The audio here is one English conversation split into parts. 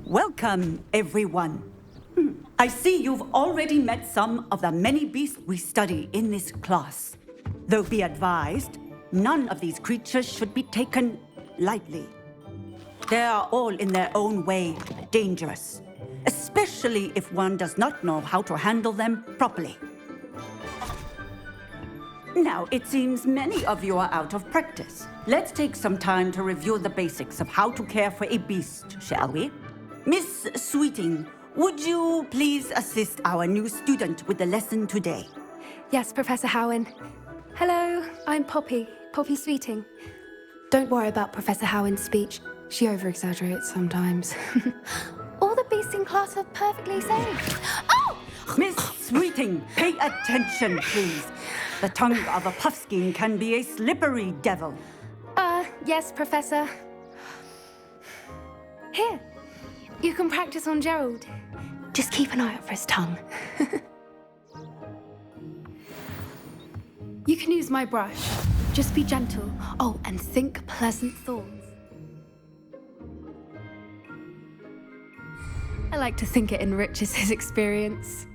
Welcome, everyone. I see you've already met some of the many beasts we study in this class. Though be advised, none of these creatures should be taken lightly. They are all in their own way dangerous, especially if one does not know how to handle them properly. Now, it seems many of you are out of practice. Let's take some time to review the basics of how to care for a beast, shall we? Miss Sweeting, would you please assist our new student with the lesson today? Yes, Professor Howen. Hello, I'm Poppy Sweeting. Don't worry about Professor Howen's speech. She over-exaggerates sometimes. All the beasts in class are perfectly safe. Oh! Miss Sweeting, pay attention, please. The tongue of a puffskein can be a slippery devil. Yes, Professor. Here, you can practice on Gerald. Just keep an eye out for his tongue. You can use my brush. Just be gentle. Oh, and think pleasant thoughts. I like to think it enriches his experience.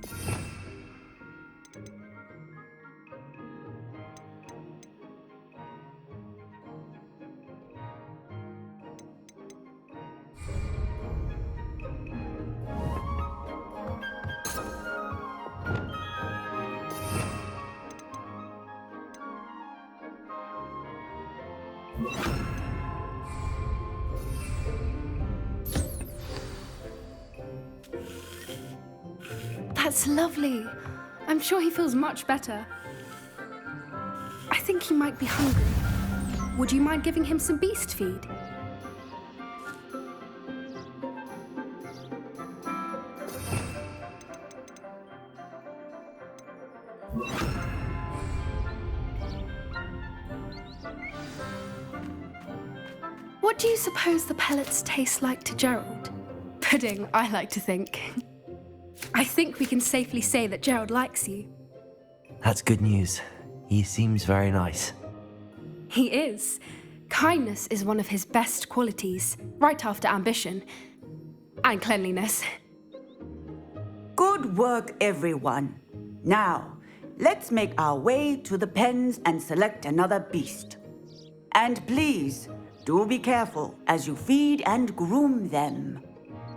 That's lovely. I'm sure he feels much better. I think he might be hungry. Would you mind giving him some beast feed? What do you suppose the pellets taste like to Gerald? Pudding, I like to think. I think we can safely say that Gerald likes you. That's good news. He seems very nice. He is. Kindness is one of his best qualities, right after ambition. And cleanliness. Good work, everyone. Now, let's make our way to the pens and select another beast. And please, do be careful as you feed and groom them.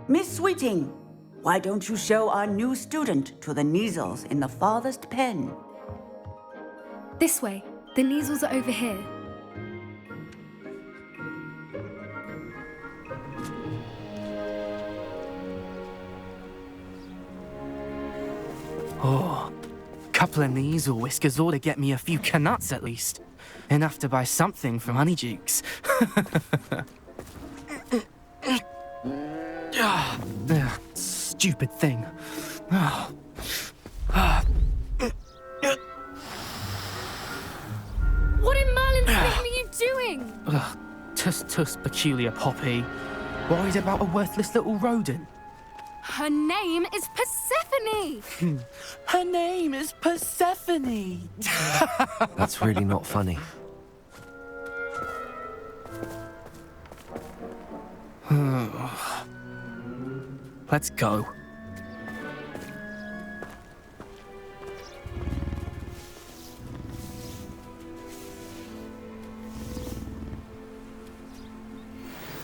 Miss Sweeting, why don't you show our new student to the Neasels in the farthest pen? This way. The Neasels are over here. Oh, couple of Neasel whiskers ought to get me a few canuts at least. Enough to buy something from Honeydukes. Stupid thing. What in Merlin's name are you doing? Tuss, peculiar Poppy. Worried about a worthless little rodent. Her name is Persephone! Her name is Persephone! That's really not funny. Let's go.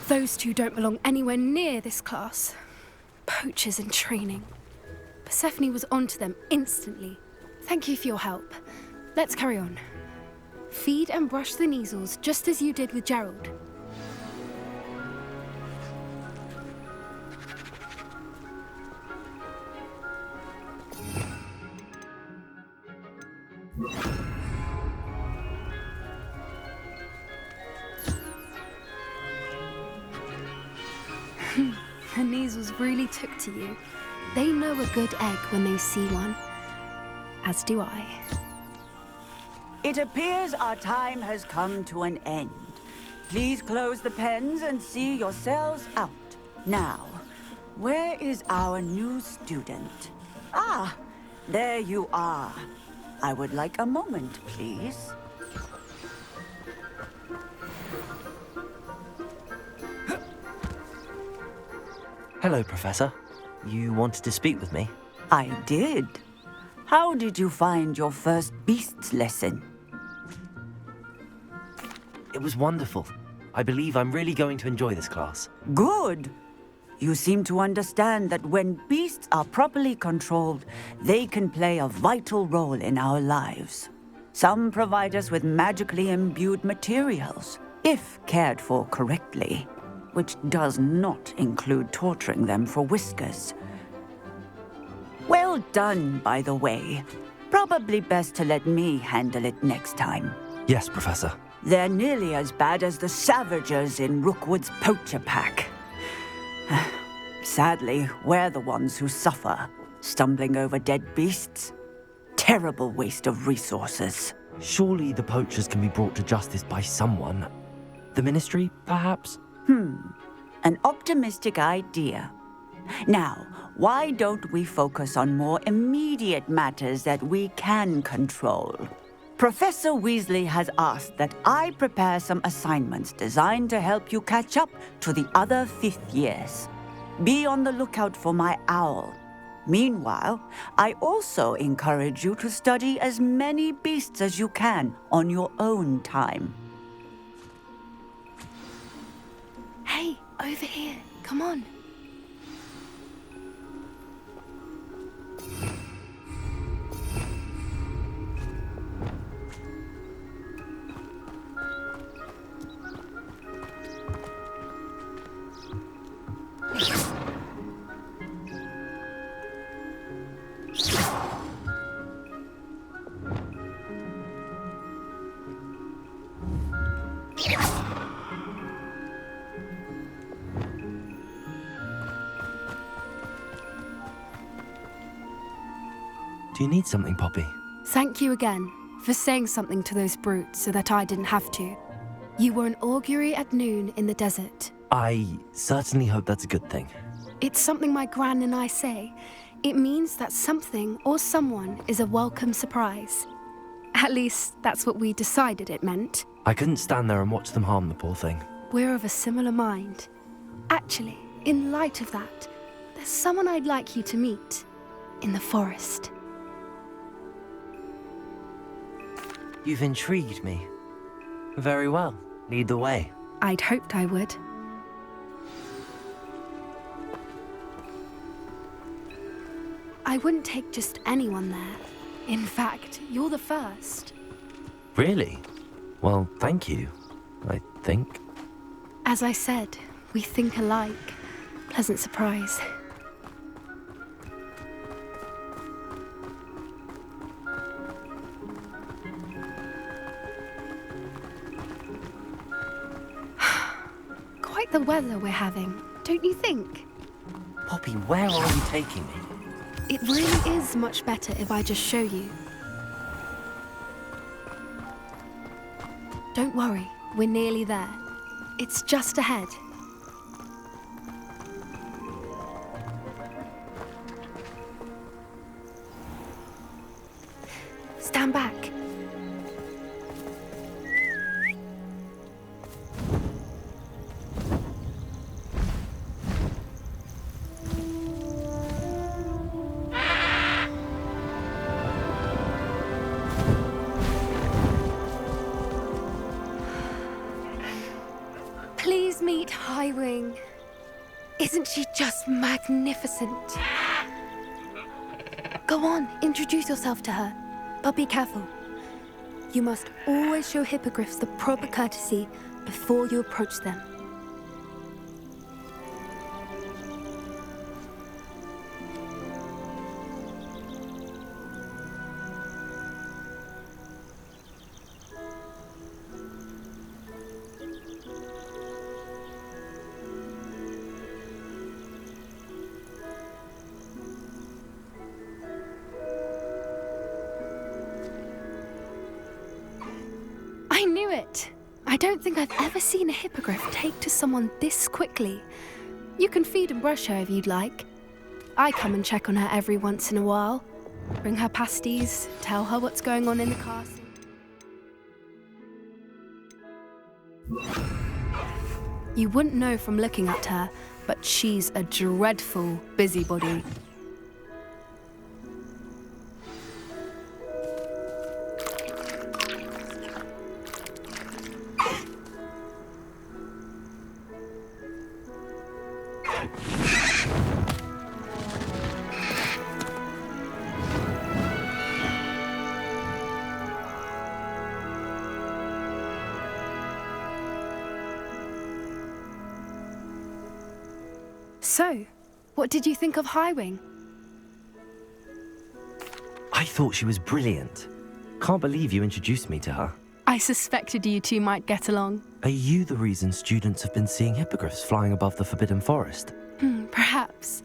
Those two don't belong anywhere near this class. Poachers in training. Persephone was onto them instantly. Thank you for your help. Let's carry on. Feed and brush the Neasels just as you did with Gerald. The Neasels really took to you. They know a good egg when they see one. As do I. It appears our time has come to an end. Please close the pens and see yourselves out. Now, where is our new student? Ah, there you are. I would like a moment, please. Hello, Professor. You wanted to speak with me? I did. How did you find your first beasts lesson? It was wonderful. I believe I'm really going to enjoy this class. Good. You seem to understand that when beasts are properly controlled, they can play a vital role in our lives. Some provide us with magically imbued materials, if cared for correctly, which does not include torturing them for whiskers. Well done, by the way. Probably best to let me handle it next time. Yes, Professor. They're nearly as bad as the Savagers in Rookwood's poacher pack. Sadly, we're the ones who suffer, stumbling over dead beasts. Terrible waste of resources. Surely the poachers can be brought to justice by someone. The Ministry, perhaps? An optimistic idea. Now, why don't we focus on more immediate matters that we can control? Professor Weasley has asked that I prepare some assignments designed to help you catch up to the other fifth years. Be on the lookout for my owl. Meanwhile, I also encourage you to study as many beasts as you can on your own time. Hey, over here. Come on. Do you need something, Poppy? Thank you again for saying something to those brutes so that I didn't have to. You were an augury at noon in the desert. I certainly hope that's a good thing. It's something my gran and I say. It means that something or someone is a welcome surprise. At least, that's what we decided it meant. I couldn't stand there and watch them harm the poor thing. We're of a similar mind. Actually, in light of that, there's someone I'd like you to meet. In the forest. You've intrigued me. Very well. Lead the way. I'd hoped I would. I wouldn't take just anyone there. In fact, you're the first. Really? Well, thank you, I think. As I said, we think alike. Pleasant surprise. Quite the weather we're having, don't you think? Poppy, where are you taking me? It really is much better if I just show you. Don't worry, we're nearly there. It's just ahead. Stand back. Please meet Highwing. Isn't she just magnificent? Go on, introduce yourself to her. But be careful. You must always show hippogriffs the proper courtesy before you approach them. I knew it! I don't think I've ever seen a hippogriff take to someone this quickly. You can feed and brush her if you'd like. I come and check on her every once in a while. Bring her pasties, tell her what's going on in the castle. You wouldn't know from looking at her, but she's a dreadful busybody. So, what did you think of Highwing? I thought she was brilliant. Can't believe you introduced me to her. I suspected you two might get along. Are you the reason students have been seeing hippogriffs flying above the Forbidden Forest? Perhaps.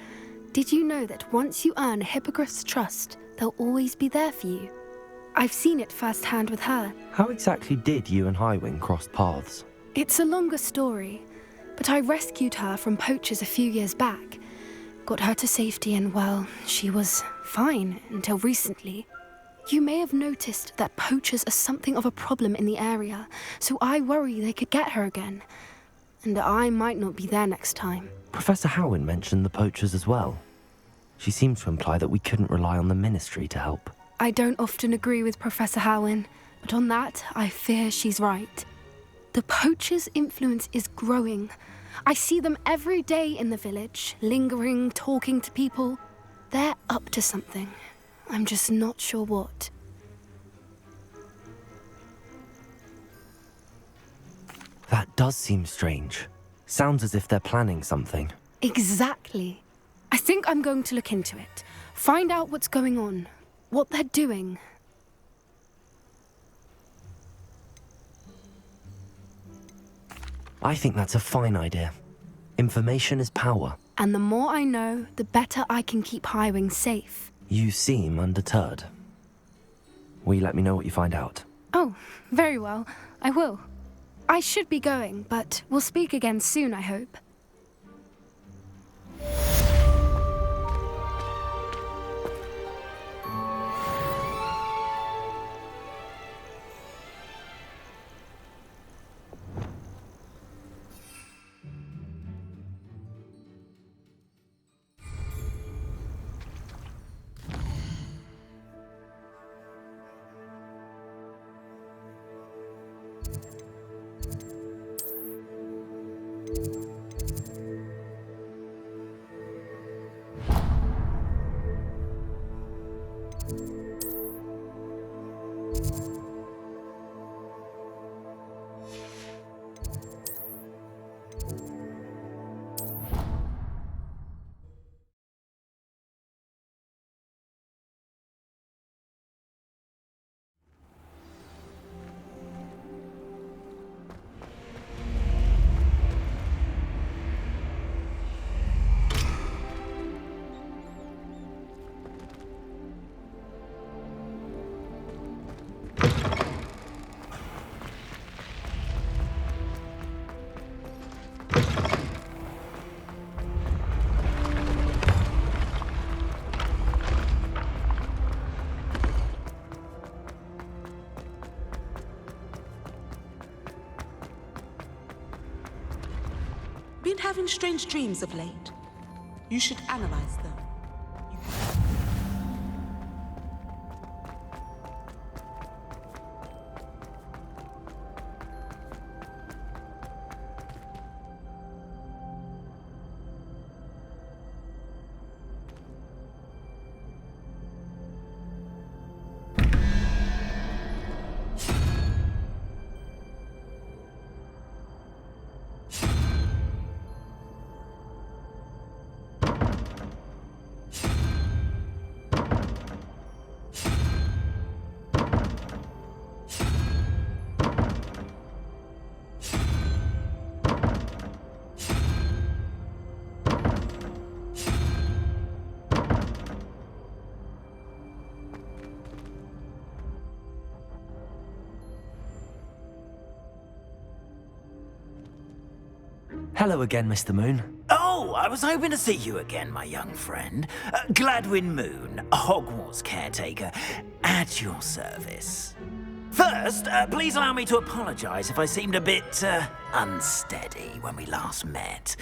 Did you know that once you earn a hippogriff's trust, they'll always be there for you? I've seen it firsthand with her. How exactly did you and Highwing cross paths? It's a longer story, but I rescued her from poachers a few years back. Got her to safety and, well, she was fine until recently. You may have noticed that poachers are something of a problem in the area, so I worry they could get her again. And I might not be there next time. Professor Howin mentioned the poachers as well. She seemed to imply that we couldn't rely on the Ministry to help. I don't often agree with Professor Howin, but on that, I fear she's right. The poachers' influence is growing. I see them every day in the village, lingering, talking to people. They're up to something. I'm just not sure what. That does seem strange. Sounds as if they're planning something. Exactly. I think I'm going to look into it. Find out what's going on, what they're doing. I think that's a fine idea. Information is power. And the more I know, the better I can keep Highwing safe. You seem undeterred. Will you let me know what you find out? Oh, very well. I will. I should be going, but we'll speak again soon, I hope. Been having strange dreams of late. You should analyze them. Hello again, Mr. Moon. Oh, I was hoping to see you again, my young friend. Gladwin Moon, Hogwarts caretaker, at your service. First, please allow me to apologize if I seemed a bit unsteady when we last met.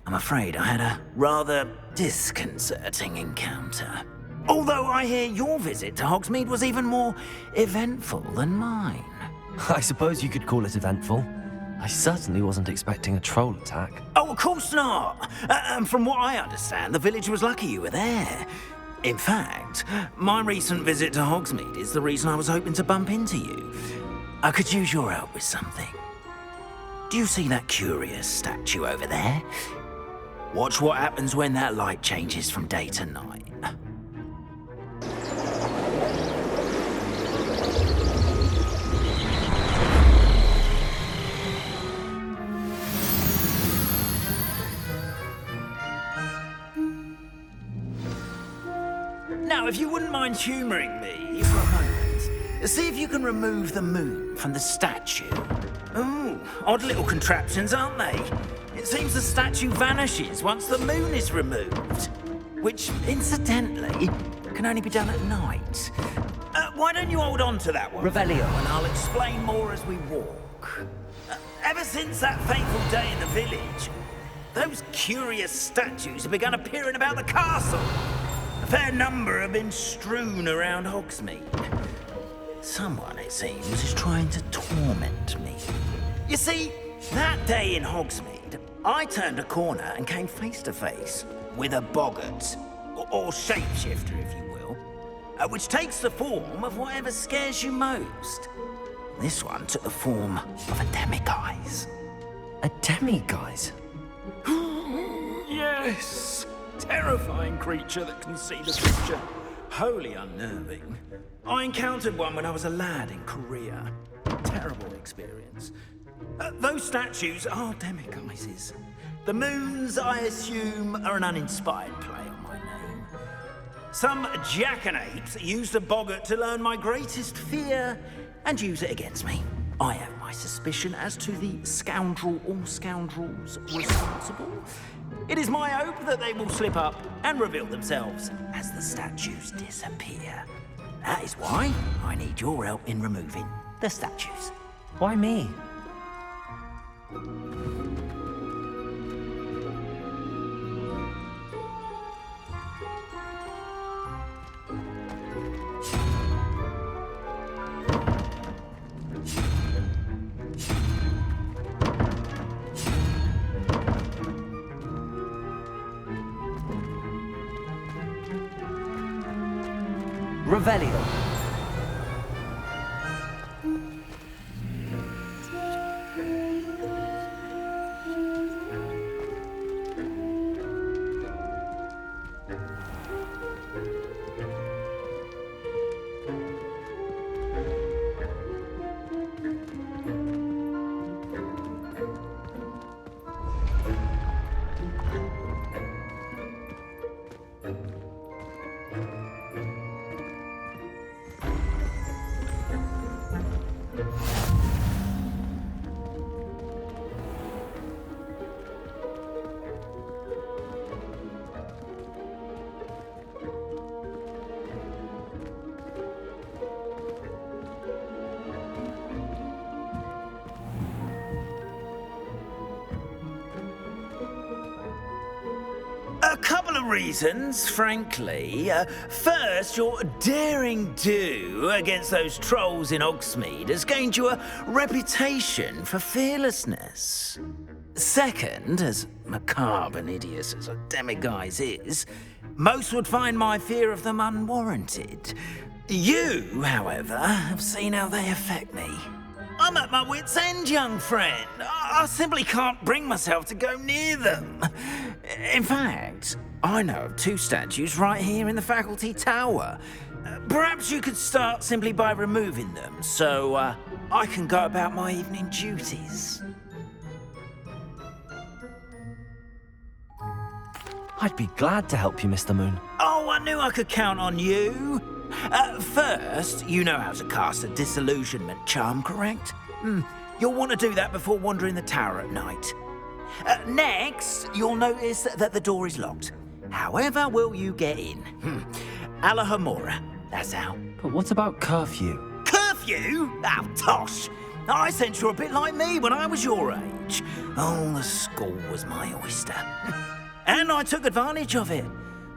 I'm afraid I had a rather disconcerting encounter. Although I hear your visit to Hogsmeade was even more eventful than mine. I suppose you could call it eventful. I certainly wasn't expecting a troll attack. Oh, of course not. And from what I understand, the village was lucky you were there. In fact, my recent visit to Hogsmeade is the reason I was hoping to bump into you. I could use your help with something. Do you see that curious statue over there? Watch what happens when that light changes from day to night. Now, if you wouldn't mind humouring me for a moment, see if you can remove the moon from the statue. Ooh, odd little contraptions, aren't they? It seems the statue vanishes once the moon is removed. Which, incidentally, can only be done at night. Why don't you hold on to that one? Revelio. And I'll explain more as we walk. Ever since that fateful day in the village, those curious statues have begun appearing about the castle. A fair number have been strewn around Hogsmeade. Someone, it seems, is trying to torment me. You see, that day in Hogsmeade, I turned a corner and came face to face with a boggart, or shapeshifter, if you will, which takes the form of whatever scares you most. This one took the form of a demiguise. A demiguise? Yes! Terrifying creature that can see the future. Wholly unnerving. I encountered one when I was a lad in Korea. Terrible experience. Those statues are demiguises. The moons, I assume, are an uninspired play on my name. Some jackanapes used a boggart to learn my greatest fear and use it against me. I have my suspicion as to the scoundrel or scoundrels responsible. It is my hope that they will slip up and reveal themselves as the statues disappear. That is why I need your help in removing the statues. Why me? Revelio. A couple of reasons, frankly. First, your daring do against those trolls in Hogsmeade has gained you a reputation for fearlessness. Second, as macabre and hideous as a demiguise is, most would find my fear of them unwarranted. You, however, have seen how they affect me. I'm at my wit's end, young friend. I simply can't bring myself to go near them. In fact, I know of two statues right here in the faculty tower. Perhaps you could start simply by removing them, so I can go about my evening duties. I'd be glad to help you, Mr. Moon. Oh, I knew I could count on you. First, you know how to cast a disillusionment charm, correct? You'll want to do that before wandering the tower at night. Next, you'll notice that the door is locked. However will you get in? Alahamora, that's how. But what about curfew? Curfew? Oh, tosh. I sense you're a bit like me when I was your age. speech. Oh, the school was my oyster. And I took advantage of it.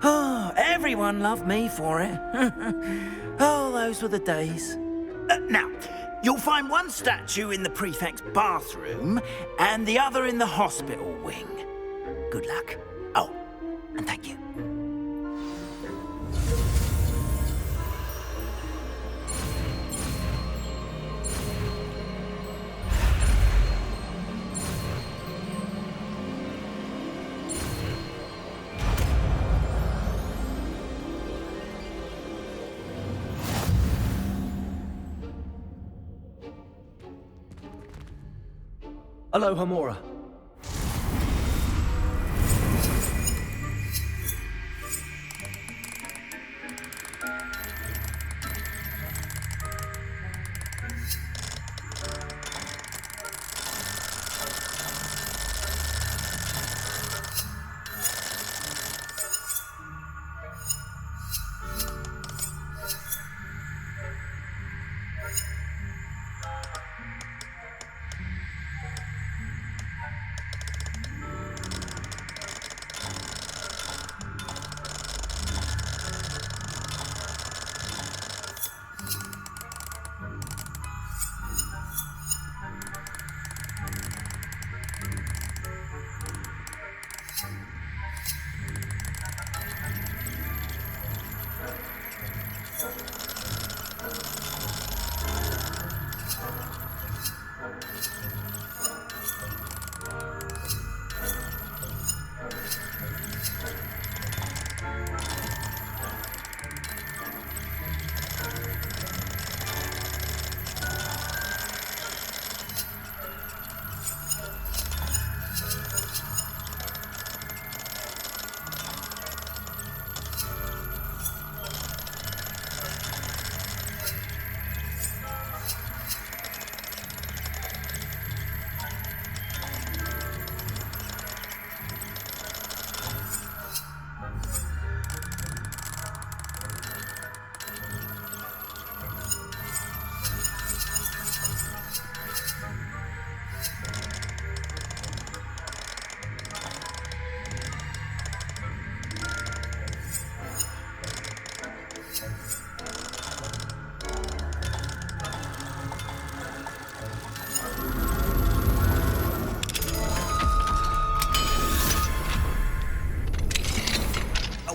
Oh, everyone loved me for it. Oh, those were the days. Now, you'll find one statue in the prefect's bathroom and the other in the hospital wing. Good luck. Oh, and thank you. Hello, Hamora.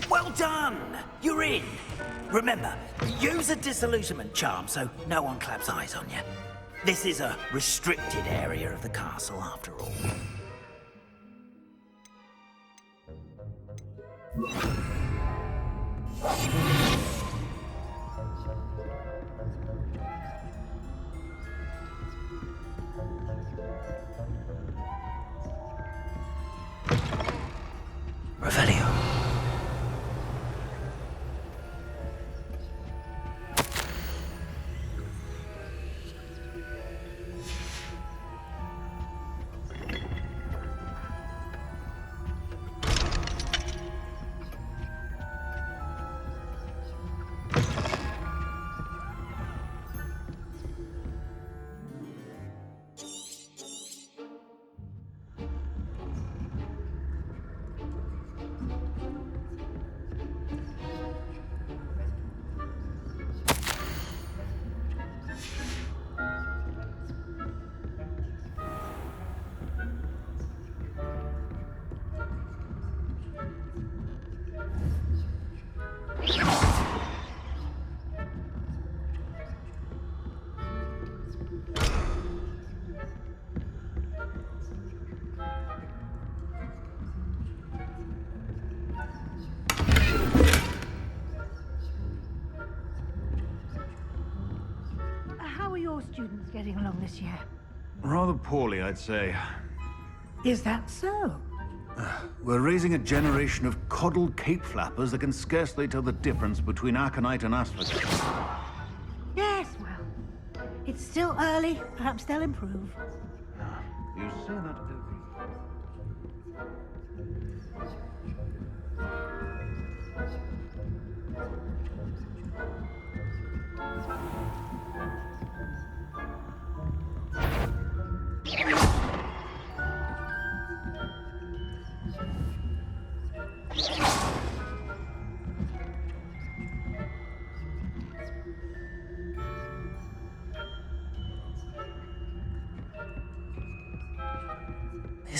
Well done! You're in. Remember, use a disillusionment charm so no one claps eyes on you. This is a restricted area of the castle, after all. Revelio. How are your students getting along this year? Rather poorly, I'd say. Is that so? We're raising a generation of coddled cape flappers that can scarcely tell the difference between aconite and asphodel. Yes, well, it's still early. Perhaps they'll improve. You say that every...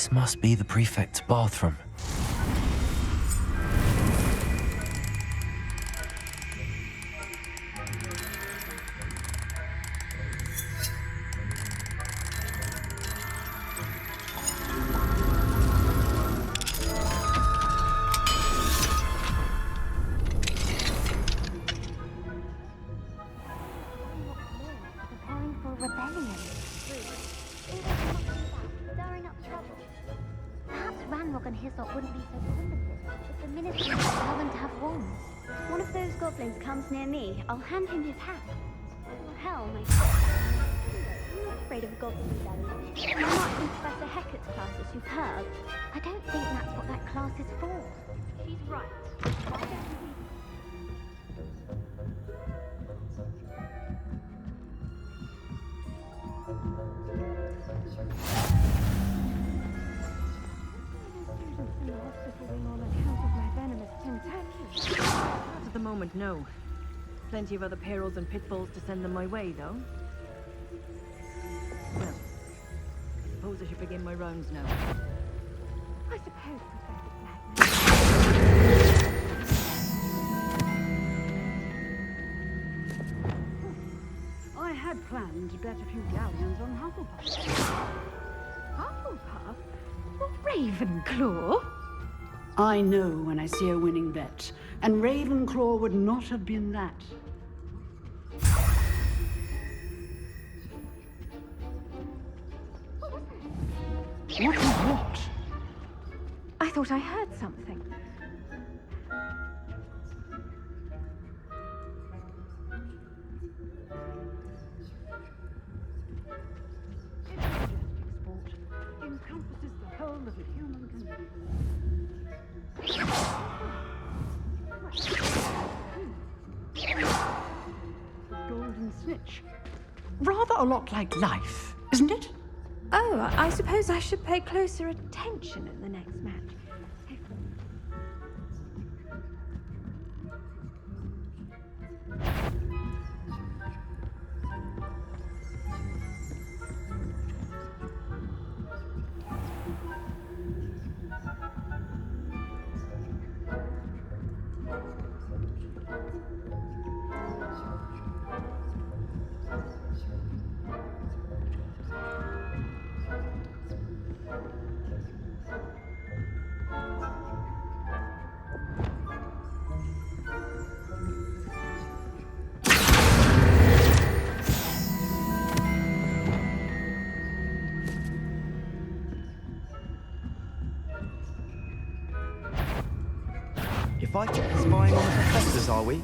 This must be the prefect's bathroom. Preparing for rebellion. Stirring up trouble. Perhaps Ranrock and Hislop wouldn't be so primitive if the ministry would allow them to have wands. One of those goblins comes near me, I'll hand him his hat. Oh, hell, my I'm not afraid of goblin rebellion. My mark in Professor Hecat's class is superb. I don't think that's what that class is for. She's right. Why don't we... Not at the moment, no. Plenty of other perils and pitfalls to send them my way, though. Well, I suppose I should begin my rounds now. I suppose Professor Blackman. I had planned to bet a few galleons on Hufflepuff. Hufflepuff? Or Ravenclaw? I know when I see a winning bet, and Ravenclaw would not have been that. What was what? I thought I heard something. Sport encompasses the whole of the human condition. Golden snitch. Rather a lot like life, isn't it? Oh, I suppose I should pay closer attention in the next match. If I keep spying on the professors, are we?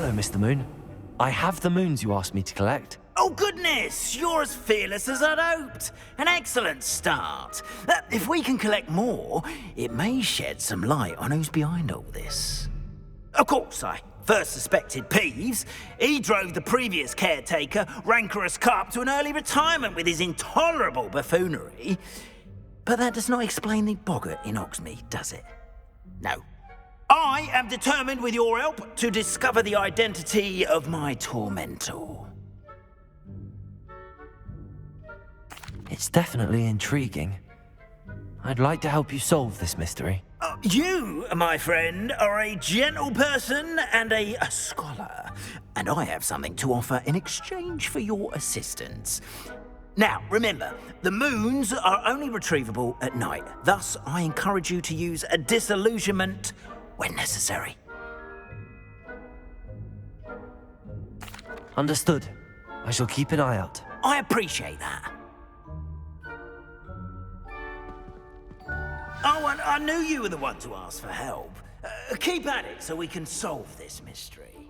Righto, Mr. Moon. I have the moons you asked me to collect. Oh, goodness! You're as fearless as I'd hoped. An excellent start. If we can collect more, it may shed some light on who's behind all this. Of course, I first suspected Peeves. He drove the previous caretaker, Rancorous Carp, to an early retirement with his intolerable buffoonery. But that does not explain the boggart in Hogsmeade, does it? No. I am determined, with your help, to discover the identity of my tormentor. It's definitely intriguing. I'd like to help you solve this mystery. You, my friend, are a gentle person and a scholar, and I have something to offer in exchange for your assistance. Now, remember, the moons are only retrievable at night. Thus, I encourage you to use a disillusionment when necessary. Understood. I shall keep an eye out. I appreciate that. Oh, and I knew you were the one to ask for help. Keep at it so we can solve this mystery.